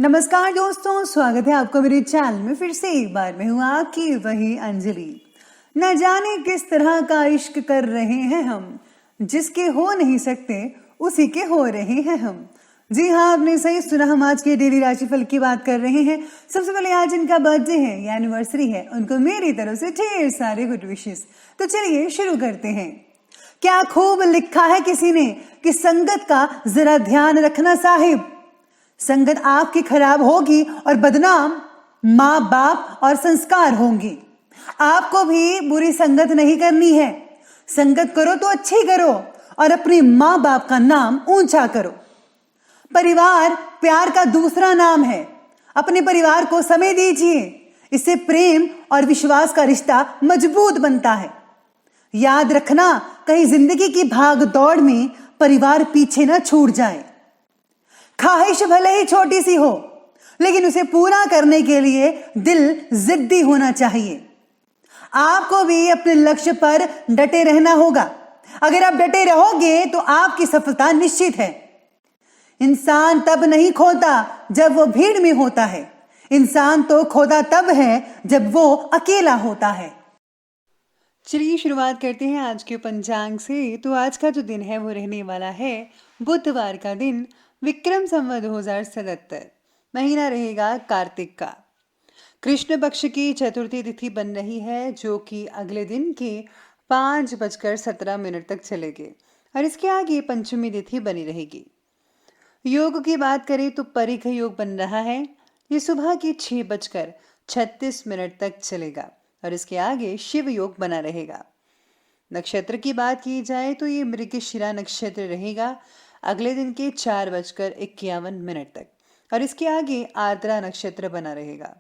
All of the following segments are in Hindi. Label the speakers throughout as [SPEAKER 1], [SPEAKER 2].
[SPEAKER 1] नमस्कार दोस्तों, स्वागत है आपका मेरे चैनल में। फिर से एक बार मैं हूँ आपकी वही अंजलि। न जाने किस तरह का इश्क कर रहे हैं हम, जिसके हो नहीं सकते उसी के हो रहे हैं हम। जी हाँ, आपने सही सुना, हम आज के डेली राशिफल की बात कर रहे हैं। सबसे पहले आज इनका बर्थडे है या एनिवर्सरी है, उनको मेरी तरफ से ढेर सारे गुड विशेस। तो चलिए शुरू करते हैं। क्या खूब लिखा है किसी ने कि संगत का जरा ध्यान रखना साहिब। संगत आपकी खराब होगी और बदनाम माँ बाप और संस्कार होंगी। आपको भी बुरी संगत नहीं करनी है। संगत करो तो अच्छी करो और अपने माँ बाप का नाम ऊंचा करो। परिवार प्यार का दूसरा नाम है। अपने परिवार को समय दीजिए, इससे प्रेम और विश्वास का रिश्ता मजबूत बनता है। याद रखना, कहीं जिंदगी की भाग दौड़ में परिवार पीछे ना छूट जाए। ख्वाहिश भले ही छोटी सी हो, लेकिन उसे पूरा करने के लिए दिल जिद्दी होना चाहिए। आपको भी अपने लक्ष्य पर डटे रहना होगा। अगर आप डटे रहोगे तो आपकी सफलता निश्चित है। इंसान तब नहीं खोता जब वो भीड़ में होता है। इंसान तो खोता तब है जब वो अकेला होता है। चलिए शुरुआत करते हैं आज के पंचांग से। तो आज का जो दिन है वो रहने वाला है बुधवार का दिन, विक्रम संवत 2077। महीना रहेगा कार्तिक का। कृष्ण पक्ष की चतुर्थी तिथि बन रही है, जो कि अगले दिन के 5:17 तक चलेगी और इसके आगे पंचमी तिथि बनी रहेगी। योग की बात करें तो परिघ योग बन रहा है। ये सुबह के 6:36 तक चलेगा और इसके आगे शिव योग बना रहेगा। नक्षत्र की बात की जाए तो ये मृगशिरा नक्षत्र रहेगा अगले दिन के 4:51 तक और इसके आगे आर्द्रा नक्षत्र बना रहेगा।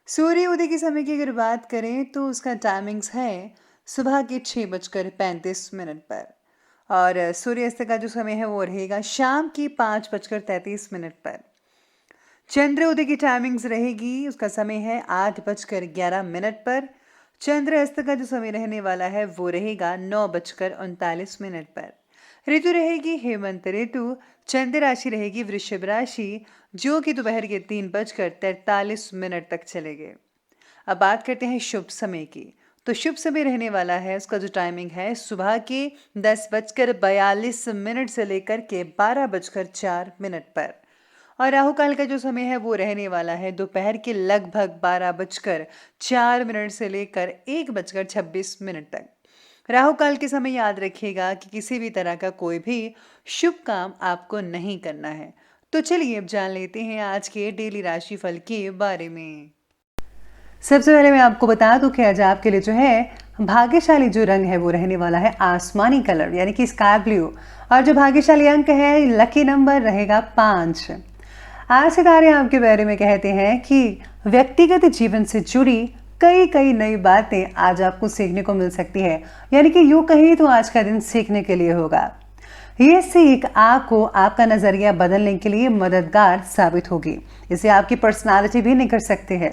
[SPEAKER 1] सूर्य उदय के समय की अगर बात करें तो उसका टाइमिंग्स है सुबह के 6:35 पर और सूर्यास्त का जो समय है वो रहेगा शाम की 5:33 पर। चंद्र उदय की टाइमिंग्स रहेगी, उसका समय है 8:11 पर। चंद्र अस्त का जो समय रहने वाला है वो रहेगा 9:39 पर। ऋतु रहेगी हेमंत ऋतु। चंद्र राशि रहेगी वृषभ राशि, जो कि दोपहर के 3:43 तक चलेगी। अब बात करते हैं शुभ समय की। तो शुभ समय रहने वाला है, उसका जो टाइमिंग है सुबह के 10:42 से लेकर के 12:04 पर और राहु काल का जो समय है वो रहने वाला है दोपहर के लगभग 12:04 से लेकर 1:26 तक। राहु काल के समय याद रखिएगा कि किसी भी तरह का कोई भी शुभ काम आपको नहीं करना है। तो चलिए अब जान लेते हैं आज के डेली राशिफल के बारे में। सबसे पहले मैं आपको बता दूं कि आज आपके लिए जो है भाग्यशाली जो रंग है वो रहने वाला है आसमानी कलर यानी कि स्काई ब्लू और जो भाग्यशाली अंक है, लकी नंबर रहेगा 5। आज सितारे आपके बारे में कहते हैं कि व्यक्तिगत जीवन से जुड़ी कई नई बातें आज आपको सीखने को मिल सकती है, यानी कि यूं कहीं तो आज का दिन सीखने के लिए होगा। ये सीख आपको आपका नजरिया बदलने के लिए मददगार साबित होगी। इसे आपकी पर्सनालिटी भी निखर सकती है।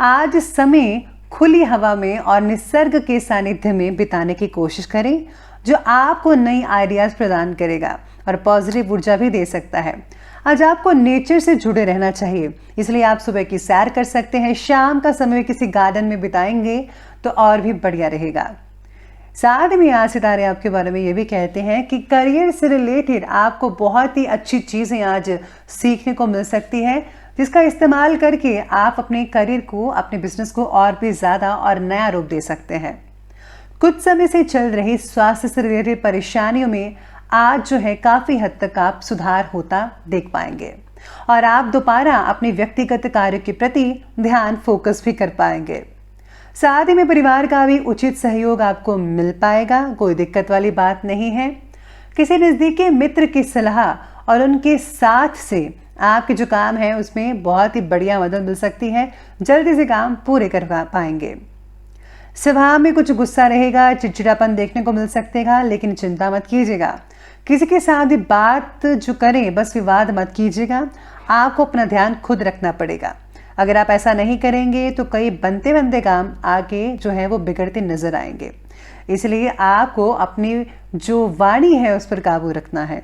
[SPEAKER 1] आज समय खुली हवा में और निसर्ग के सानिध्य में बिताने की कोशिश करें, जो आपको नई आइडियाज प्रदान करेगा और पॉजिटिव ऊर्जा भी दे सकता है। आज आपको नेचर से जुड़े रहना चाहिए, इसलिए आप सुबह की सैर कर सकते हैं। शाम का समय किसी गार्डन में बिताएंगे तो और भी बढ़िया रहेगा। साथ में आज सितारे आपके बारे में ये भी कहते हैं कि करियर से रिलेटेड आपको बहुत ही अच्छी चीज़ें आज सीखने को मिल सकती है, जिसका इस्तेमाल करके आप अपने करियर को, अपने बिजनेस को और भी ज़्यादा और नया रूप दे सकते हैं। कुछ समय से चल रही स्वास्थ्य से रिलेटेड परेशानियों में आज जो है काफ़ी हद तक आप सुधार होता देख पाएंगे और आप दोबारा अपने व्यक्तिगत कार्य के प्रति ध्यान फोकस भी कर पाएंगे। साथ ही में परिवार का भी उचित सहयोग आपको मिल पाएगा, कोई दिक्कत वाली बात नहीं है। किसी नज़दीकी मित्र की सलाह और उनके साथ से आपके जो काम है उसमें बहुत ही बढ़िया मदद मिल सकती है, जल्दी से काम पूरे कर पाएंगे। स्वभाव में कुछ गुस्सा रहेगा, चिड़चिड़ापन देखने को मिल सकेगा, लेकिन चिंता मत कीजिएगा। किसी के साथ भी बात जो करें बस विवाद मत कीजिएगा। आपको अपना ध्यान खुद रखना पड़ेगा। अगर आप ऐसा नहीं करेंगे तो कई बनते बनते काम आगे जो है वो बिगड़ते नजर आएंगे। इसलिए आपको अपनी जो वाणी है उस पर काबू रखना है।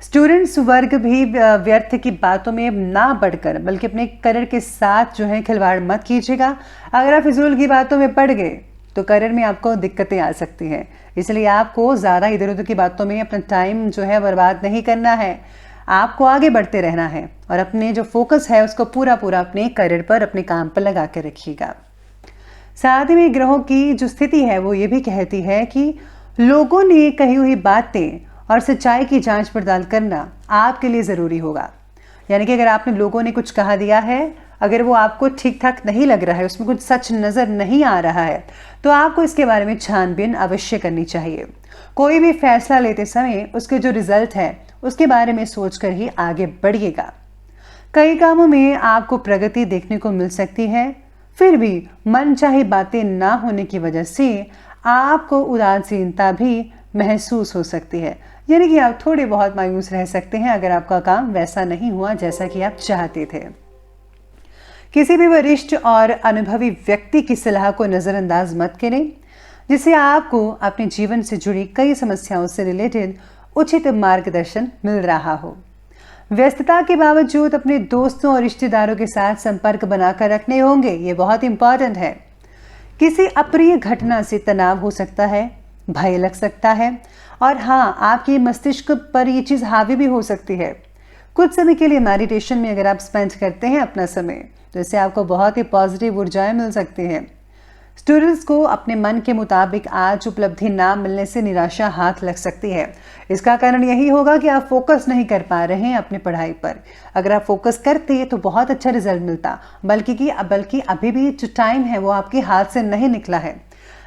[SPEAKER 1] स्टूडेंट्स वर्ग भी व्यर्थ की बातों में ना बढ़कर बल्कि अपने करियर के साथ जो है खिलवाड़ मत कीजिएगा। अगर आप फिजूल की बातों में पड़ गए तो करियर में आपको दिक्कतें आ सकती हैं। इसलिए आपको ज़्यादा इधर उधर की बातों में अपना टाइम जो है बर्बाद नहीं करना है। आपको आगे बढ़ते रहना है और अपने जो फोकस है उसको पूरा पूरा अपने करियर पर, अपने काम पर लगा कर रखिएगा। साथ ही में ग्रहों की जो स्थिति है वो ये भी कहती है कि लोगों ने कही हुई बातें और सच्चाई की जांच पड़ताल करना आपके लिए ज़रूरी होगा। यानी कि अगर आपने लोगों ने कुछ कहा दिया है, अगर वो आपको ठीक ठाक नहीं लग रहा है, उसमें कुछ सच नज़र नहीं आ रहा है, तो आपको इसके बारे में छानबीन अवश्य करनी चाहिए। कोई भी फैसला लेते समय उसके जो रिजल्ट है उसके बारे में सोचकर ही आगे बढ़िएगा। कई कामों में आपको प्रगति देखने को मिल सकती है, फिर भी मनचाही बातें ना होने की वजह से आपको उदासीनता भी महसूस हो सकती है। यानी कि आप थोड़े बहुत मायूस रह सकते हैं अगर आपका काम वैसा नहीं हुआ जैसा कि आप चाहते थे। किसी भी वरिष्ठ और अनुभवी व्यक्ति की सलाह को नज़रअंदाज मत करें, जिससे आपको अपने जीवन से जुड़ी कई समस्याओं से रिलेटेड उचित मार्गदर्शन मिल रहा हो। व्यस्तता के बावजूद अपने दोस्तों और रिश्तेदारों के साथ संपर्क बनाकर रखने होंगे, ये बहुत इंपॉर्टेंट है। किसी अप्रिय घटना से तनाव हो सकता है, भय लग सकता है और हाँ, आपके मस्तिष्क पर ये चीज़ हावी भी हो सकती है। कुछ समय के लिए मेडिटेशन में अगर आप स्पेंड करते हैं अपना समय, तो इससे आपको बहुत ही पॉजिटिव ऊर्जाएं मिल सकती हैं। स्टूडेंट्स को अपने मन के मुताबिक आज उपलब्धि ना मिलने से निराशा हाथ लग सकती है। इसका कारण यही होगा कि आप फोकस नहीं कर पा रहे हैं अपनी पढ़ाई पर। अगर आप फोकस करते तो बहुत अच्छा रिजल्ट मिलता, बल्कि अभी भी जो टाइम है वो आपके हाथ से नहीं निकला है।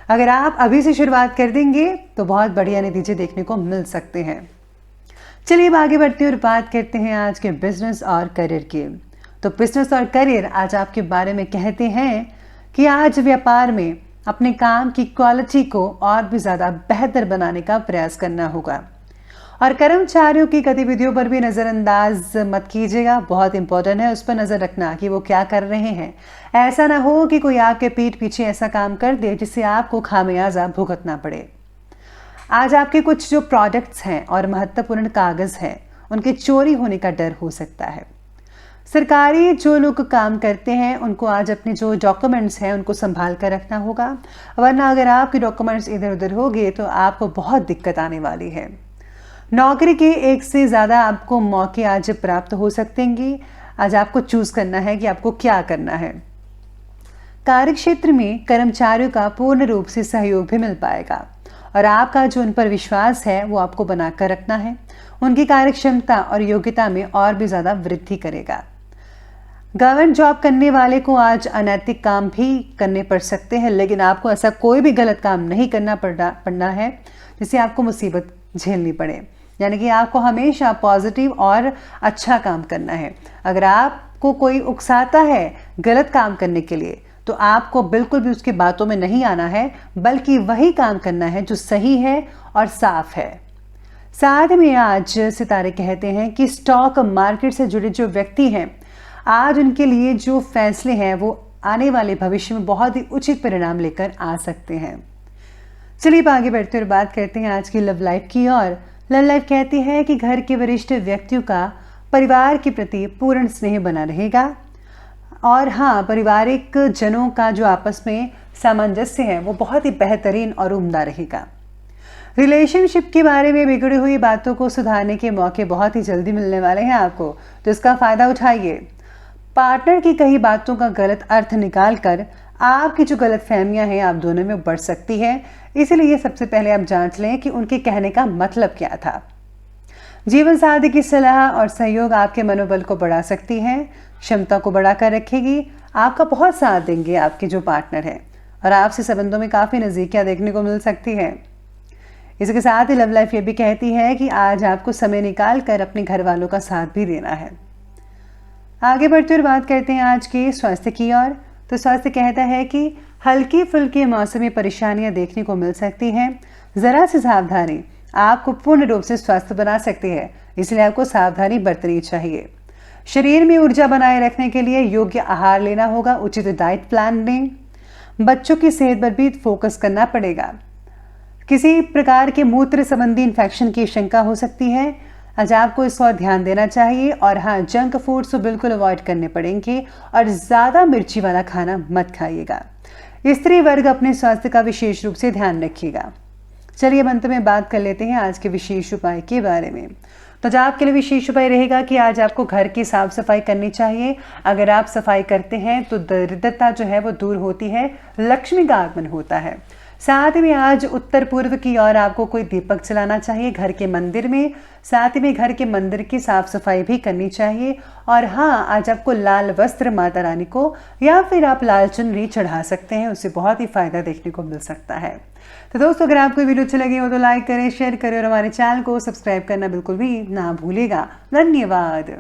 [SPEAKER 1] अगर आप अभी से शुरुआत कर देंगे तो बहुत बढ़िया नतीजे देखने को मिल सकते हैं। चलिए अब आगे बढ़ते हैं और बात करते हैं आज के बिजनेस और करियर की। तो बिजनेस और करियर आज आपके बारे में कहते हैं कि आज व्यापार में अपने काम की क्वालिटी को और भी ज़्यादा बेहतर बनाने का प्रयास करना होगा और कर्मचारियों की गतिविधियों पर भी नज़रअंदाज मत कीजिएगा। बहुत इंपॉर्टेंट है उस पर नज़र रखना कि वो क्या कर रहे हैं। ऐसा ना हो कि कोई आपके पीठ पीछे ऐसा काम कर दे जिससे आपको खामियाजा भुगतना पड़े। आज आपके कुछ जो प्रोडक्ट्स हैं और महत्वपूर्ण कागज़ हैं उनके चोरी होने का डर हो सकता है। सरकारी जो लोग काम करते हैं उनको आज अपने जो डॉक्यूमेंट्स हैं उनको संभाल कर रखना होगा, वरना अगर आपके डॉक्यूमेंट्स इधर उधर हो गए तो आपको बहुत दिक्कत आने वाली है। नौकरी के एक से ज़्यादा आपको मौके आज प्राप्त हो सकते हैं। आज आपको चूज़ करना है कि आपको क्या करना है। कार्यक्षेत्र में कर्मचारियों का पूर्ण रूप से सहयोग भी मिल पाएगा और आपका जो उन पर विश्वास है वो आपको बनाकर रखना है। उनकी कार्यक्षमता और योग्यता में और भी ज़्यादा वृद्धि करेगा। गवर्नमेंट जॉब करने वाले को आज अनैतिक काम भी करने पड़ सकते हैं, लेकिन आपको ऐसा कोई भी गलत काम नहीं करना पड़ना है जिससे आपको मुसीबत झेलनी पड़े। यानी कि आपको हमेशा पॉजिटिव और अच्छा काम करना है। अगर आपको कोई उकसाता है गलत काम करने के लिए तो आपको बिल्कुल भी उसकी बातों में नहीं आना है, बल्कि वही काम करना है जो सही है और साफ है। साथ में आज सितारे कहते हैं कि स्टॉक मार्केट से जुड़े जो व्यक्ति हैं आज उनके लिए जो फैसले हैं वो आने वाले भविष्य में बहुत ही उचित परिणाम लेकर आ सकते हैं। चलिए आगे बढ़ते और बात करते हैं आज की लव लाइफ की। और लव लाइफ कहती है कि घर के वरिष्ठ व्यक्तियों का परिवार के प्रति पूर्ण स्नेह बना रहेगा और हाँ, पारिवारिक जनों का जो आपस में सामंजस्य है वो बहुत ही बेहतरीन और उम्दा रहेगा। रिलेशनशिप के बारे में बिगड़ी हुई बातों को सुधारने के मौके बहुत ही जल्दी मिलने वाले हैं आपको, तो इसका फ़ायदा उठाइए। पार्टनर की कही बातों का गलत अर्थ निकाल कर आपकी जो गलत फहमियाँ हैं आप दोनों में बढ़ सकती है, इसलिए सबसे पहले आप जांच लें कि उनके कहने का मतलब क्या था। जीवन साथी की सलाह और सहयोग आपके मनोबल को बढ़ा सकती है, क्षमता को बढ़ाकर रखेगी। आपका बहुत साथ देंगे आपके जो पार्टनर हैं और आपसे संबंधों में काफ़ी नज़दीकियाँ देखने को मिल सकती है। इसके साथ ही लव लाइफ ये भी कहती है कि आज आपको समय निकाल कर अपने घर वालों का साथ भी देना है। आगे बढ़ते हुए बात करते हैं आज के स्वास्थ्य की ओर। तो स्वास्थ्य कहता है कि हल्की फुल्की मौसमी परेशानियां देखने को मिल सकती हैं। ज़रा सी सावधानी आपको पूर्ण रूप से स्वस्थ बना सकती है, इसलिए आपको सावधानी बरतनी चाहिए। शरीर में ऊर्जा बनाए रखने के लिए योग्य आहार लेना होगा, उचित डाइट प्लान लें। बच्चों की सेहत पर भी फोकस करना पड़ेगा। किसी प्रकार के मूत्र संबंधी इन्फेक्शन की शंका हो सकती है। आज आपको इस और ध्यान देना चाहिए। और हाँ, जंक फूड्स तो बिल्कुल अवॉइड करने पड़ेंगे और ज़्यादा मिर्ची वाला खाना मत खाइएगा। स्त्री वर्ग अपने स्वास्थ्य का विशेष रूप से ध्यान रखिएगा। चलिए अब अंत में बात कर लेते हैं आज के विशेष उपाय के बारे में। तो जो आपके लिए विशेष उपाय रहेगा कि आज आपको घर की साफ सफाई करनी चाहिए। अगर आप सफाई करते हैं तो दरिद्रता जो है वो दूर होती है, लक्ष्मी का आगमन होता है। साथ में आज उत्तर पूर्व की ओर आपको कोई दीपक जलाना चाहिए घर के मंदिर में। साथ में घर के मंदिर की साफ सफाई भी करनी चाहिए। और हाँ, आज आपको लाल वस्त्र माता रानी को या फिर आप लाल चुनरी चढ़ा सकते हैं, उससे बहुत ही फायदा देखने को मिल सकता है। तो दोस्तों, अगर आपको वीडियो अच्छी लगी हो तो लाइक करें, शेयर करें और हमारे चैनल को सब्सक्राइब करना बिल्कुल भी ना भूलेगा। धन्यवाद।